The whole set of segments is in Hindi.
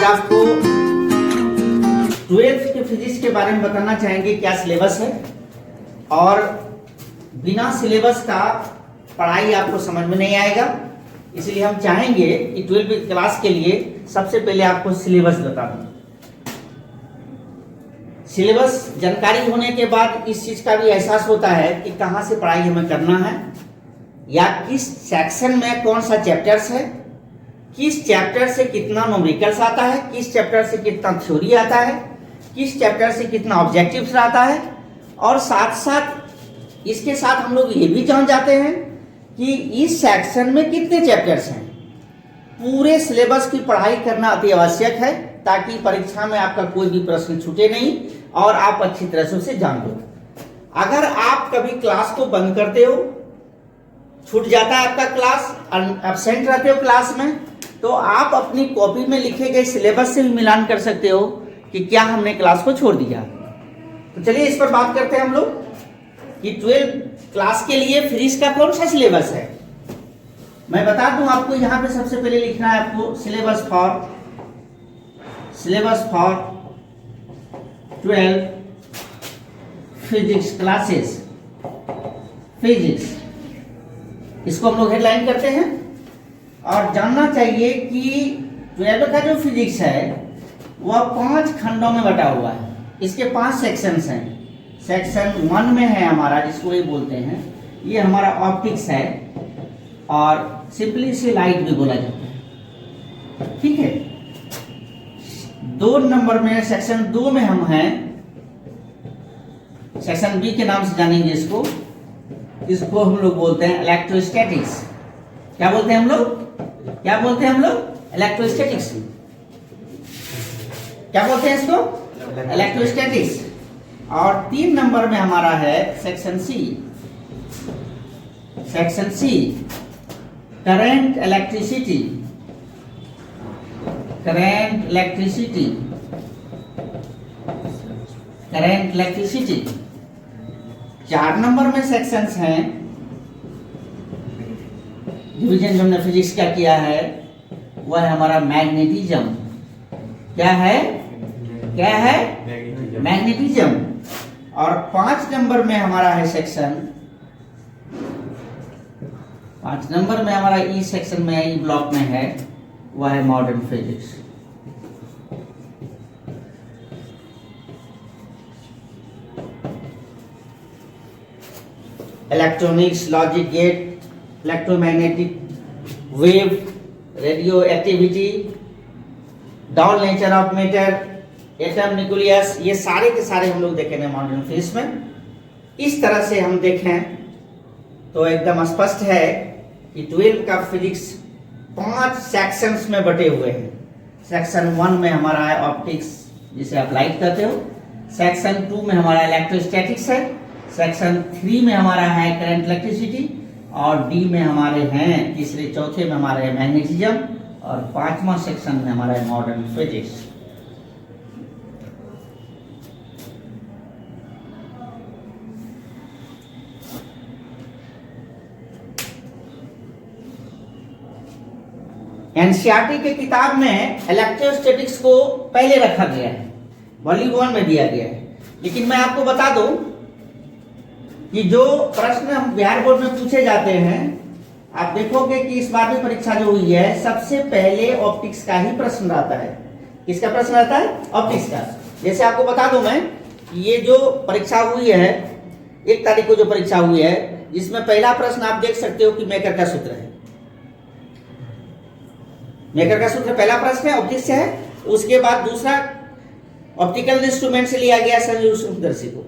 आपको 12th के फिजिक्स के बारे में बताना चाहेंगे क्या सिलेबस है, और बिना सिलेबस का पढ़ाई आपको समझ में नहीं आएगा। इसलिए हम चाहेंगे कि 12th क्लास के लिए सबसे पहले आपको सिलेबस बता दूं। सिलेबस जानकारी होने के बाद इस चीज का भी एहसास होता है कि कहाँ से पढ़ाई हमें करना है, या किस सेक्शन में कौन सा चैप्टर्स है, किस चैप्टर से कितना न्यूमेरिकल्स आता है, किस चैप्टर से कितना थ्योरी आता है, किस चैप्टर से कितना ऑब्जेक्टिव्स आता है। और साथ साथ इसके साथ हम लोग ये भी जान जाते हैं कि इस सेक्शन में कितने चैप्टर्स हैं। पूरे सिलेबस की पढ़ाई करना अति आवश्यक है ताकि परीक्षा में आपका कोई भी प्रश्न छूटे नहीं और आप अच्छी तरह से उसे जान लो। अगर आप कभी क्लास को बंद करते हो, छूट जाता है आपका क्लास, एब्सेंट रहते हो क्लास में, तो आप अपनी कॉपी में लिखे गए सिलेबस से भी मिलान कर सकते हो कि क्या हमने क्लास को छोड़ दिया। तो चलिए इस पर बात करते हैं हम लोग कि 12th क्लास के लिए फिजिक्स का कौन सा सिलेबस है। मैं बता दूं आपको, यहां पे सबसे पहले लिखना है आपको syllabus for 12 physics classes, physics, इसको हम लोग हेडलाइन करते हैं। और जानना चाहिए कि 12 का जो फिजिक्स है वह 5 खंडों में बटा हुआ है। इसके 5 सेक्शंस हैं। सेक्शन 1 में है हमारा, जिसको ये बोलते हैं, ये हमारा ऑप्टिक्स है और सिंपली इसे लाइट भी बोला जाता है, ठीक है। 2 नंबर में सेक्शन 2 में हम हैं, सेक्शन बी के नाम से जानेंगे इसको हम लोग बोलते हैं इलेक्ट्रोस्टैटिक्स। क्या बोलते हैं हम लोग? इलेक्ट्रोस्टैटिक्स। क्या बोलते हैं इसको? इलेक्ट्रोस्टैटिक्स। और 3 नंबर में हमारा है section C, current electricity. 4 number में सेक्शंस हैं, डिवीजन जो हमने फिजिक्स का किया है वह है हमारा मैग्नेटिज्म। क्या है? मैग्नेटिज्म। और 5 नंबर में हमारा है सेक्शन, 5 नंबर में हमारा ई सेक्शन में, ई ब्लॉक में है, वह है modern physics. Electronics, logic gate, electromagnetic wave, radioactivity, down nature of matter, atom, nucleus, ये सारे के सारे हम लोग देखेंगे मॉडर्न फिजिक्स में। इस तरह से हम देखें तो एकदम स्पष्ट है कि 12 का फिजिक्स 5 सेक्शंस में बटे हुए हैं। सेक्शन 1 में हमारा है ऑप्टिक्स, जिसे आप लाइट कहते हो। सेक्शन 2 में हमारा इलेक्ट्रोस्टैटिक्स है। सेक्शन 3 में हमारा है करंट इलेक्ट्रिसिटी, और डी में हमारे हैं, तीसरे चौथे में हमारे है मैग्नेटिज्म, और 5वां सेक्शन में हमारा है मॉडर्न फिजिक्स। एनसीईआरटी के किताब में इलेक्ट्रोस्टैटिक्स को पहले रखा गया है, वॉल्यूम 1 में दिया गया है। लेकिन मैं आपको बता दूं कि जो प्रश्न हम बिहार बोर्ड में पूछे जाते हैं, आप देखोगे कि इस बार भी परीक्षा जो हुई है, सबसे पहले ऑप्टिक्स का ही प्रश्न रहता है। किसका प्रश्न रहता है? ऑप्टिक्स का। जैसे आपको बता दूं मैं, ये जो परीक्षा हुई है, 1 तारीख को जो परीक्षा हुई है, इसमें पहला प्रश्न आप देख सकते हो कि मेकर का सूत्र है। मेकर का सूत्र पहला प्रश्न है, ऑप्टिक्स से है। उसके बाद दूसरा ऑप्टिकल इंस्ट्रूमेंट से लिया गया संयुक्त सूक्ष्मदर्शी को।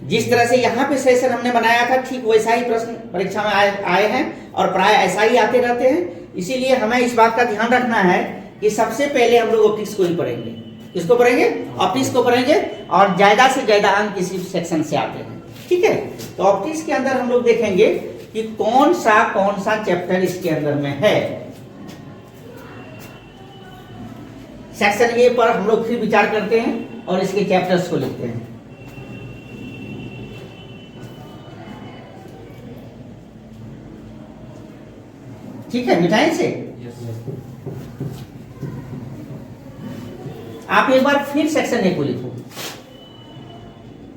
जिस तरह से यहाँ पे सेशन हमने बनाया था, ठीक वैसा ही प्रश्न परीक्षा में आए हैं और प्राय ऐसा ही आते रहते हैं। इसीलिए हमें इस बात का ध्यान रखना है कि सबसे पहले हम लोग ऑप्टिक्स को ही पढ़ेंगे। किसको पढ़ेंगे? ऑप्टिक्स को पढ़ेंगे, और ज्यादा से ज्यादा अंक किसी सेक्शन से आते हैं, ठीक है। तो ऑप्टिक्स के अंदर हम लोग देखेंगे कि कौन सा चैप्टर इसके अंदर में है। सेक्शन ए पर हम लोग फिर विचार करते हैं और इसके चैप्टर्स को लिखते हैं। ठीक है, मिठाई से आप एक बार फिर सेक्शन ए को लिखो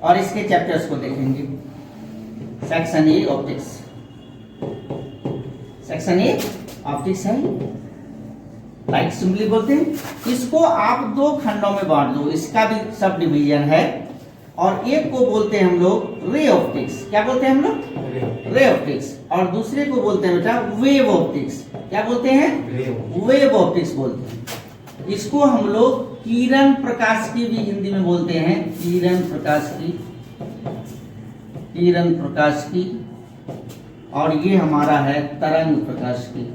और इसके चैप्टर्स को देखेंगे। Section A optics, section A optics है, लाइक सिंपली बोलते हैं। इसको आप दो खंडों में बांट दो, इसका भी सब डिवीजन है, और एक को बोलते हैं हम लोग रे ऑप्टिक्स। क्या बोलते हैं हम लोग? Ray optics. और दूसरे को बोलते हैं बेटा वेव ऑप्टिक्स। क्या बोलते हैं? वेव ऑप्टिक्स बोलते हैं। इसको हम लोग किरण प्रकाश की भी हिंदी में बोलते हैं, किरण प्रकाश की, किरण प्रकाश की, और ये हमारा है तरंग प्रकाश की।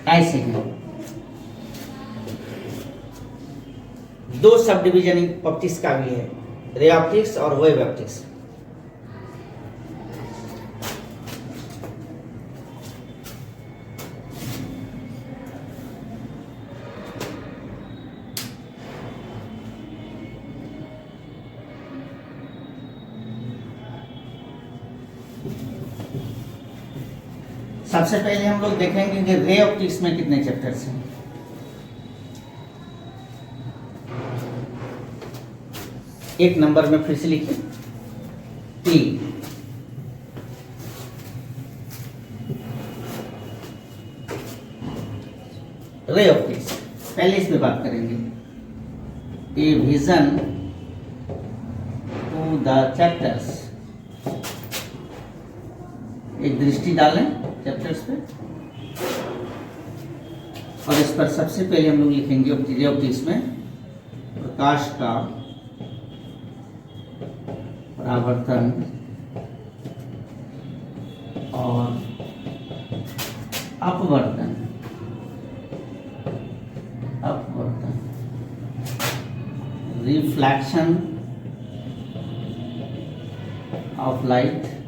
ऐसे ही दो सब डिवीजन ऑप्टिक्स का भी है, रे ऑप्टिक्स और वेव ऑप्टिक्स। सबसे पहले हम लोग देखेंगे कि रे ऑप्टिक्स में कितने चैप्टर्स हैं। एक नंबर में फिर से लिखिए 3। रे ऑप्टिक्स, पहले इसमें बात करेंगे। A vision to the chapters, एक दृष्टि डालें चैप्टर्स पे, और इस पर सबसे पहले हम लोग लिखेंगे रे ऑप्टिक्स में प्रकाश का परावर्तन और अपवर्तन, अपवर्तन, reflection of light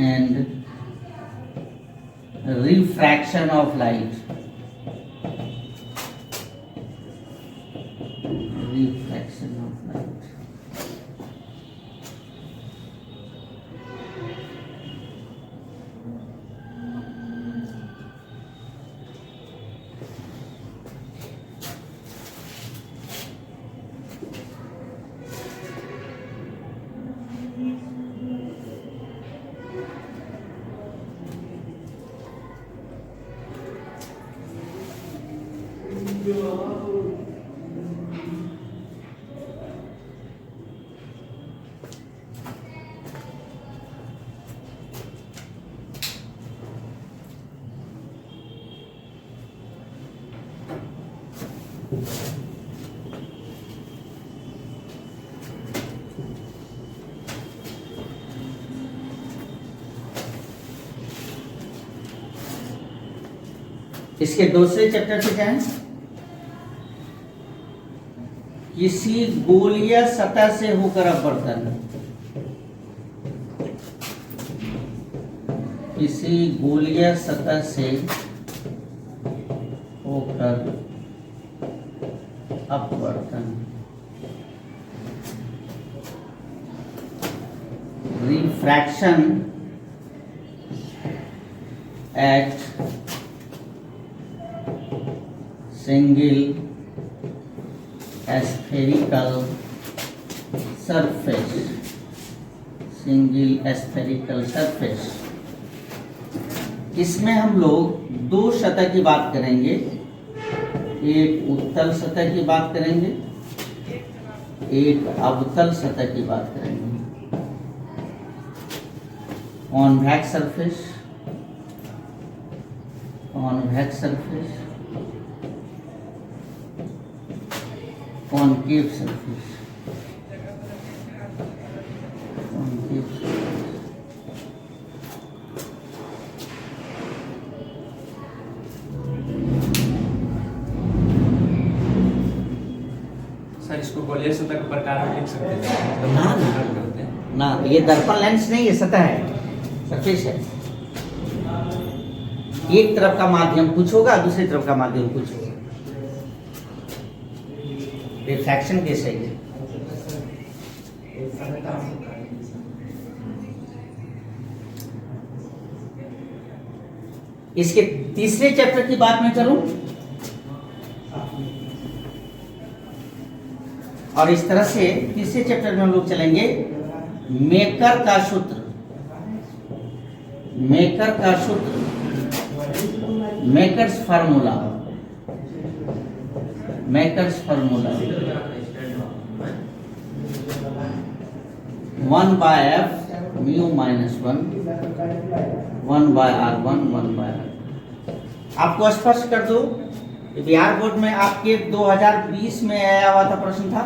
and refraction of light, refraction of light। इसके दूसरे चैप्टर से क्या है? किसी गोलीय सतह से होकर अपवर्तन, किसी गोलीय सतह से होकर अपवर्तन, refraction at single spherical surface, single spherical surface। इसमें हम लोग दो सतह की बात करेंगे, एक उत्तल सतह की बात करेंगे, एक अवतल सतह की बात करेंगे। Convex surface, convex surface, concave surface, concave surface. Sir इसको गोलीय सतह के प्रकार में लिख सकते हैं? ना, ये दर्पण लेंस नहीं है, सतह है, सरफेस है। एक तरफ का माध्यम कुछ होगा, दूसरी तरफ का माध्यम कुछ होगा। रिफ्रैक्शन कैसे है? इसके तीसरे चैप्टर की बात मैं करूं, और इस तरह से तीसरे चैप्टर में हम लोग चलेंगे मेकर का सूत्र। मेकर का सूत्र, makers formula, makers formula 1/f mu minus 1/r1 1/r। आपको स्पष्ट कर दो, बिहार बोर्ड में आपके 2020 में आया हुआ था प्रश्न था,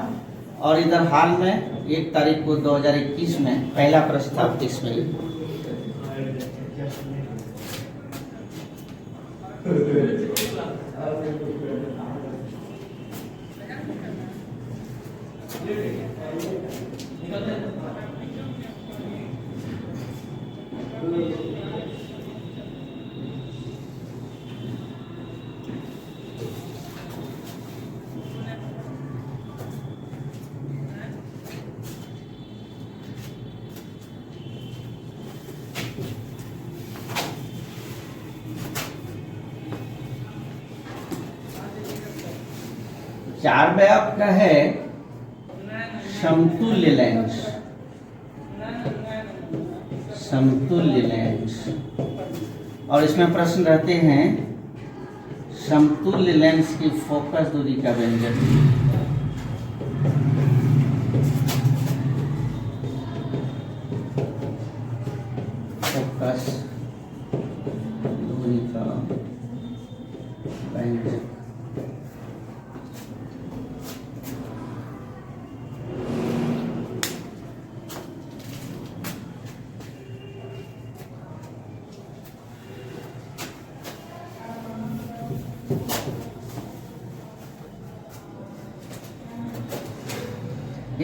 और इधर हाल में 1 तारीख को 2021 में पहला प्रश्न था इसमें। चार में आपका है समतुल्य लेंस, समतुल्य लेंस, और इसमें प्रश्न रहते हैं समतुल्य लेंस की फोकस दूरी का व्यंजक। फोकस दूरी का व्यंजक।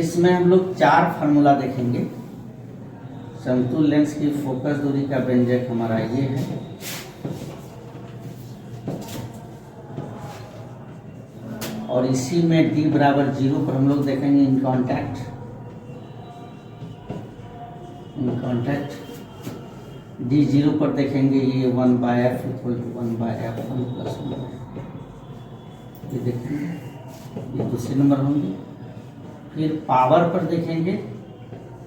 इसमें हम लोग 4 फार्मूला देखेंगे। समतुल्य लेंस की फोकस दूरी का व्यंजक हमारा ये है, और इसी में d बराबर 0 पर हम लोग देखेंगे इन कॉन्टैक्ट, d 0 पर देखेंगे ये 1/f equal to 1/f1 plus 1। ये देखेंगे, ये दूसरे नंबर होंगे। फिर पावर पर देखेंगे,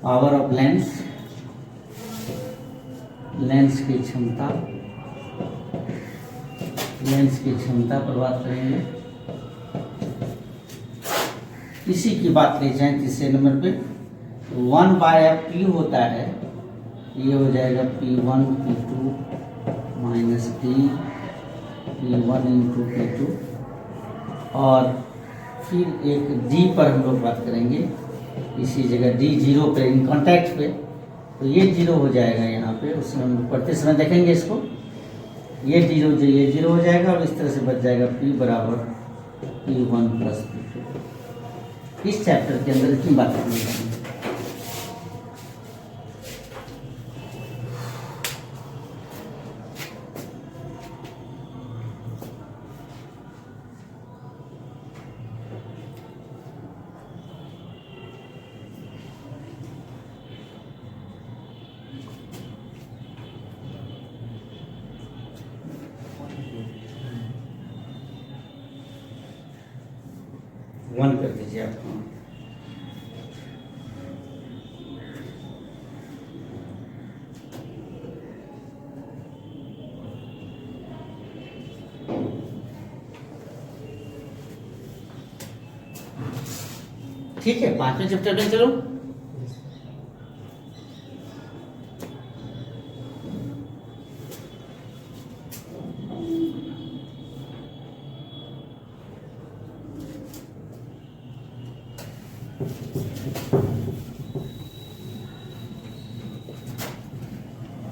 पावर ऑफ लेंस, लेंस की क्षमता, लेंस की क्षमता पर बात करेंगे। इसी की बात ले जाएं तीसरे नंबर पे, 1/f p होता है, ये हो जाएगा P1 P2 minus d P1 into P2, और फिर एक d पर हम लोग बात करेंगे, इसी जगह d 0 पे इन कॉन्टैक्ट पे, तो ये 0 हो जाएगा यहाँ पे। उसमें हम पढ़ते समय देखेंगे इसको, ये 0 जो ये 0 हो जाएगा, और इस तरह से बच जाएगा P बराबर P1 प्लस P2। इस चैप्टर के अंदर इतनी बात करनी चाहिए। वन कर दीजिए आप। ठीक है, 5वें चैप्टर में चलो।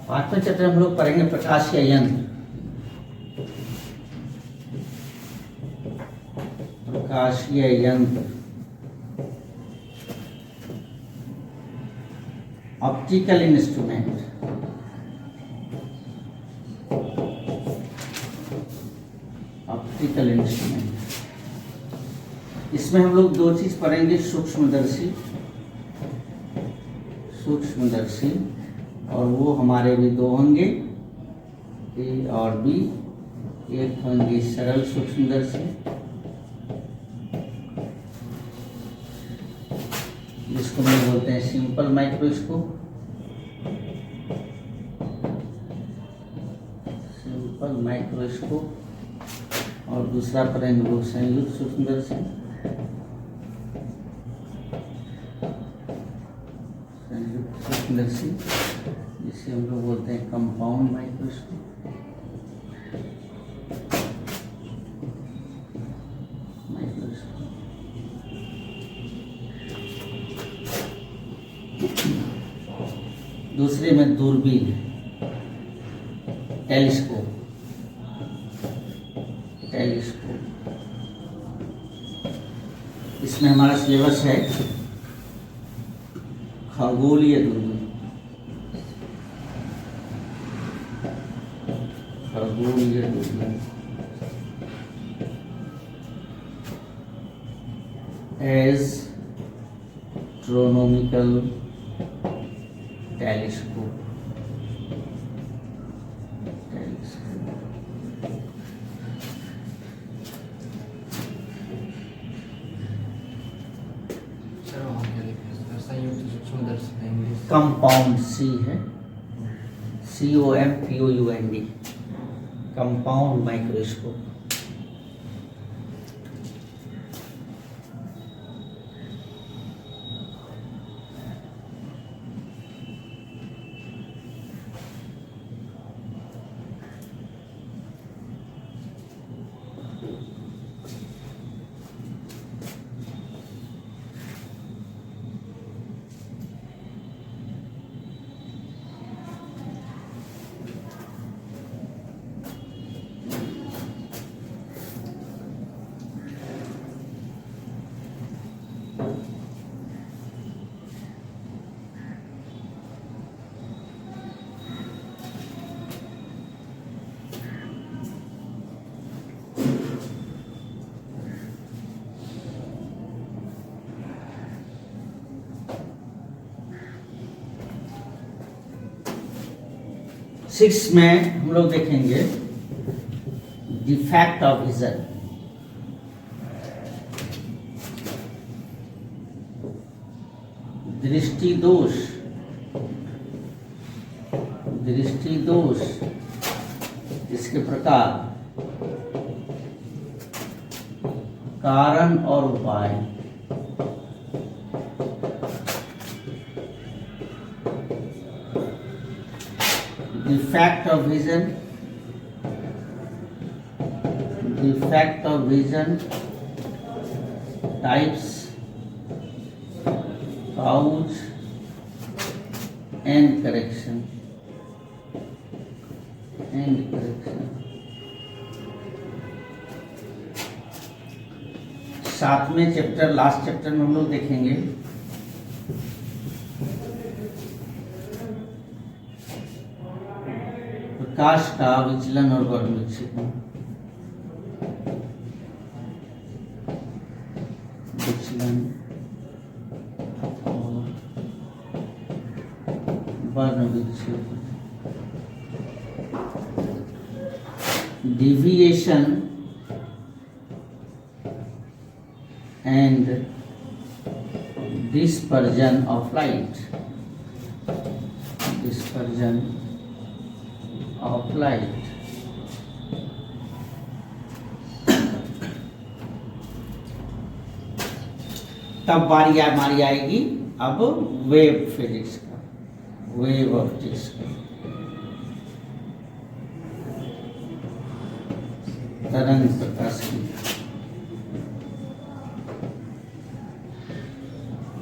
पांचवें चैप्टर हम लोग पढ़ेंगे प्रकाशीय यंत्र, प्रकाशीय यंत्र, ऑप्टिकल इंस्ट्रूमेंट, ऑप्टिकल इंस्ट्रूमेंट। इसमें हम लोग 2 चीज पढ़ेंगे, सूक्ष्मदर्शी, सूक्ष्मदर्शी, और वो हमारे भी 2 होंगे, ए और बी, एक होंगे सरल सूक्ष्मदर्शी जिसको हम बोलते हैं सिंपल माइक्रोस्कोप, सिंपल माइक्रोस्कोप, और दूसरा पढ़ेंगे वो संयुक्त सूक्ष्मदर्शी, संयुक्त सूक्ष्मदर्शी जिसे हम लोग बोलते हैं कंपाउंड माइक्रोस्कोप, दूसरे में दूरबीन टेलीस्कोप, टेलीस्कोप इसमें हमारा सिलेबस है खगोलीय दूरबीन, खगोलीय दूरबीन, एस्ट्रोनॉमिकल टेलीस्कोप, कंपाउंड सी है, COMPOUND, कंपाउंड माइक्रोस्कोप। सिक्स में हम लोग देखेंगे डिफेक्ट ऑफ विजन, दृष्टि दोष, दृष्टि दोष, इसके प्रकार, कारण और उपाय, defect of vision, defect of vision, types, cause and correction, and correction। सातवें चैप्टर, लास्ट चैप्टर में हम लोग देखेंगे प्रकाश का विचलन और गौण विक्षेपण, विचलन और वर्ण विक्षेपण, deviation and dispersion of light, dispersion of light। तब बारी हमारी आएगी अब वेव फिजिक्स का, वेव ऑप्टिक्स का, तरंग प्रकाश की,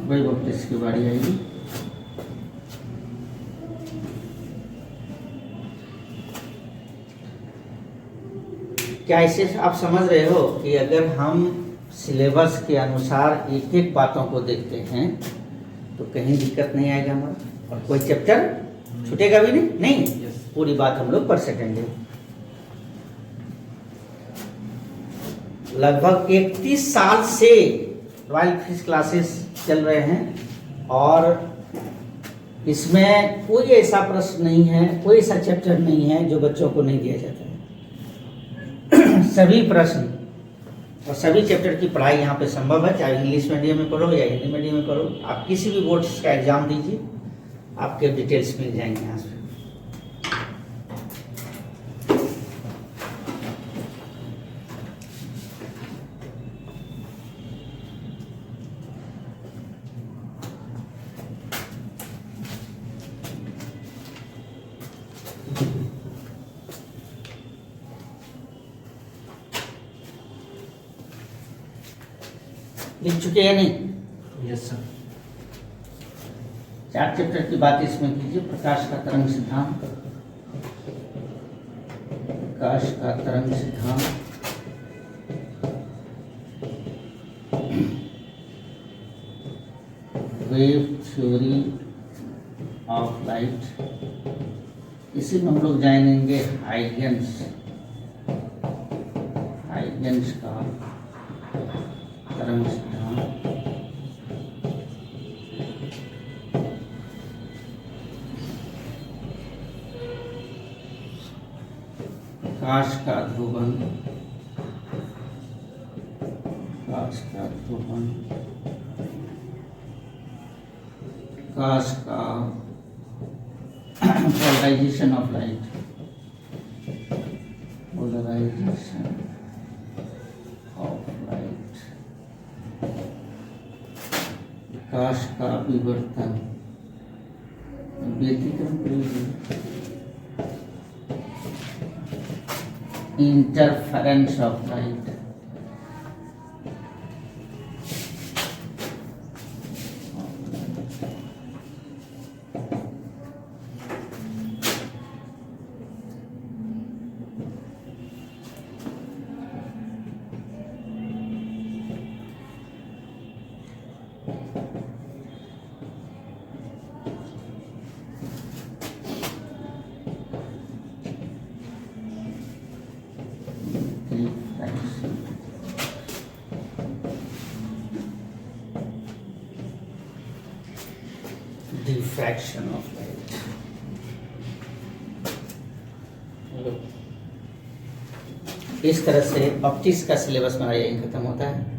वेव ऑप्टिक्स की बारी आएगी। क्या इसे आप समझ रहे हो कि अगर हम सिलेबस के अनुसार एक एक बातों को देखते हैं तो कहीं दिक्कत नहीं आएगा हमारा, और कोई चैप्टर छूटेगा भी नहीं, पूरी बात हम लोग पढ़ सकेंगे। लगभग 31 साल से रॉयल फिजिक्स क्लासेस चल रहे हैं और इसमें कोई ऐसा प्रश्न नहीं है, कोई ऐसा चैप्टर नहीं है जो बच्चों को नहीं दिया जाता है। सभी प्रश्न और सभी चैप्टर की पढ़ाई यहाँ पे संभव है, चाहे इंग्लिश मीडियम में करो या हिंदी मीडियम में करो। आप किसी भी बोर्ड का एग्जाम दीजिए, आपके डिटेल्स मिल जाएंगे यहाँ से। लिख चुके हैं नहीं? Yes sir. 4 चैप्टर की बात इसमें कीजिए। प्रकाश का तरंग सिद्धांत, प्रकाश का तरंग सिद्धांत, वेव थ्योरी ऑफ लाइट, इसी में हम लोग जानेंगे हाइगेंस का तरंग सिद्धांत, प्रकाश का ध्रुवन, प्रकाश का ध्रुवन, प्रकाश का polarisation of light, polarisation of light, प्रकाश का विवर्तन, व्यतिक्रम प्रयोग, interference of light, diffraction of light। इस तरह से ऑप्टिक्स का सिलेबस मेरा यही खत्म होता है।